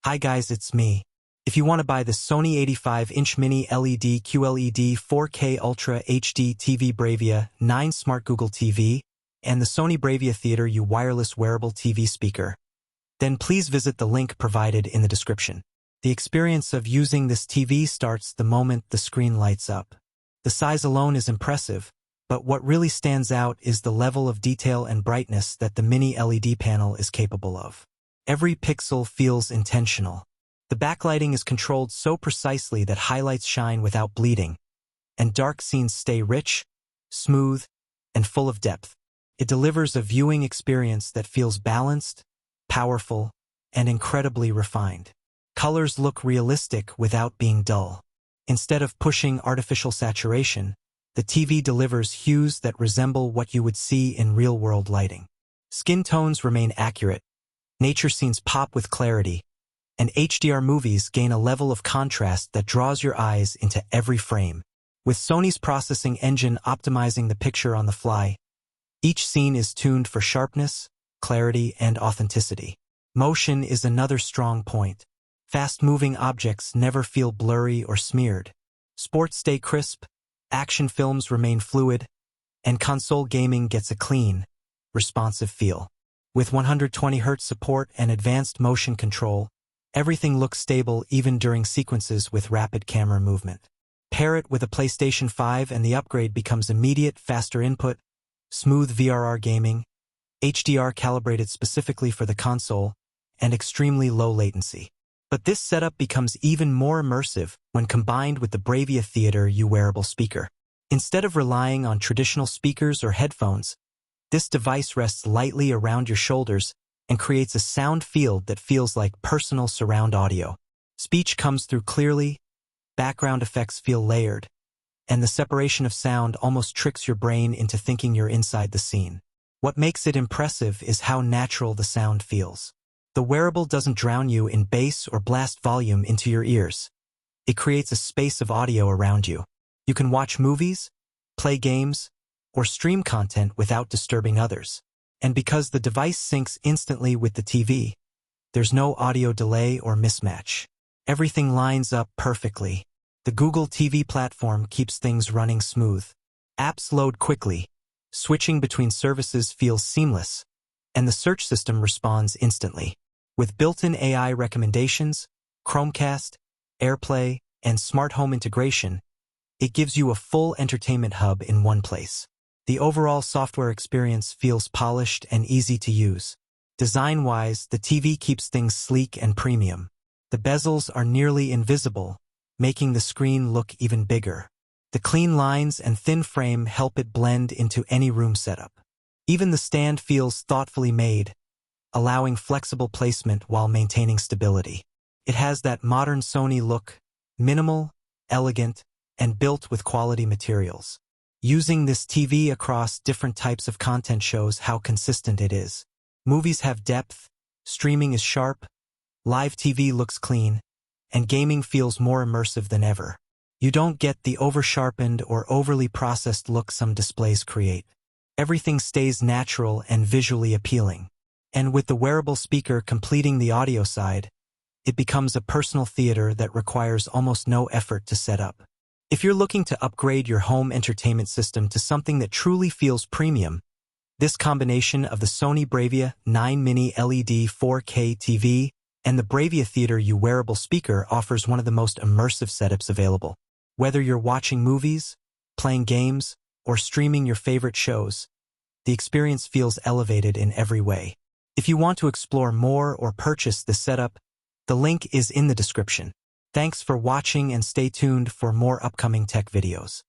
Hi guys, it's me. If you want to buy the Sony 85-inch Mini LED QLED 4K Ultra HD TV BRAVIA 9 Smart Google TV and the Sony BRAVIA Theater U wireless wearable TV speaker, then please visit the link provided in the description. The experience of using this TV starts the moment the screen lights up. The size alone is impressive, but what really stands out is the level of detail and brightness that the mini LED panel is capable of. Every pixel feels intentional. The backlighting is controlled so precisely that highlights shine without bleeding, and dark scenes stay rich, smooth, and full of depth. It delivers a viewing experience that feels balanced, powerful, and incredibly refined. Colors look realistic without being dull. Instead of pushing artificial saturation, the TV delivers hues that resemble what you would see in real-world lighting. Skin tones remain accurate, nature scenes pop with clarity, and HDR movies gain a level of contrast that draws your eyes into every frame. With Sony's processing engine optimizing the picture on the fly, each scene is tuned for sharpness, clarity, and authenticity. Motion is another strong point. Fast-moving objects never feel blurry or smeared. Sports stay crisp, action films remain fluid, and console gaming gets a clean, responsive feel. With 120Hz support and advanced motion control, everything looks stable even during sequences with rapid camera movement. Pair it with a PlayStation 5 and the upgrade becomes immediate, faster input, smooth VRR gaming, HDR calibrated specifically for the console, and extremely low latency. But this setup becomes even more immersive when combined with the BRAVIA Theater U wearable speaker. Instead of relying on traditional speakers or headphones, this device rests lightly around your shoulders and creates a sound field that feels like personal surround audio. Speech comes through clearly, background effects feel layered, and the separation of sound almost tricks your brain into thinking you're inside the scene. What makes it impressive is how natural the sound feels. The wearable doesn't drown you in bass or blast volume into your ears. It creates a space of audio around you. You can watch movies, play games, or stream content without disturbing others. And because the device syncs instantly with the TV, there's no audio delay or mismatch. Everything lines up perfectly. The Google TV platform keeps things running smooth. Apps load quickly, switching between services feels seamless, and the search system responds instantly. With built-in AI recommendations, Chromecast, AirPlay, and smart home integration, it gives you a full entertainment hub in one place. The overall software experience feels polished and easy to use. Design-wise, the TV keeps things sleek and premium. The bezels are nearly invisible, making the screen look even bigger. The clean lines and thin frame help it blend into any room setup. Even the stand feels thoughtfully made, allowing flexible placement while maintaining stability. It has that modern Sony look, minimal, elegant, and built with quality materials. Using this TV across different types of content shows how consistent it is. Movies have depth, streaming is sharp, live TV looks clean, and gaming feels more immersive than ever. You don't get the over-sharpened or overly processed look some displays create. Everything stays natural and visually appealing. And with the wearable speaker completing the audio side, it becomes a personal theater that requires almost no effort to set up. If you're looking to upgrade your home entertainment system to something that truly feels premium, this combination of the Sony BRAVIA 9 Mini LED 4K TV and the BRAVIA Theater U wearable speaker offers one of the most immersive setups available. Whether you're watching movies, playing games, or streaming your favorite shows, the experience feels elevated in every way. If you want to explore more or purchase this setup, the link is in the description. Thanks for watching and stay tuned for more upcoming tech videos.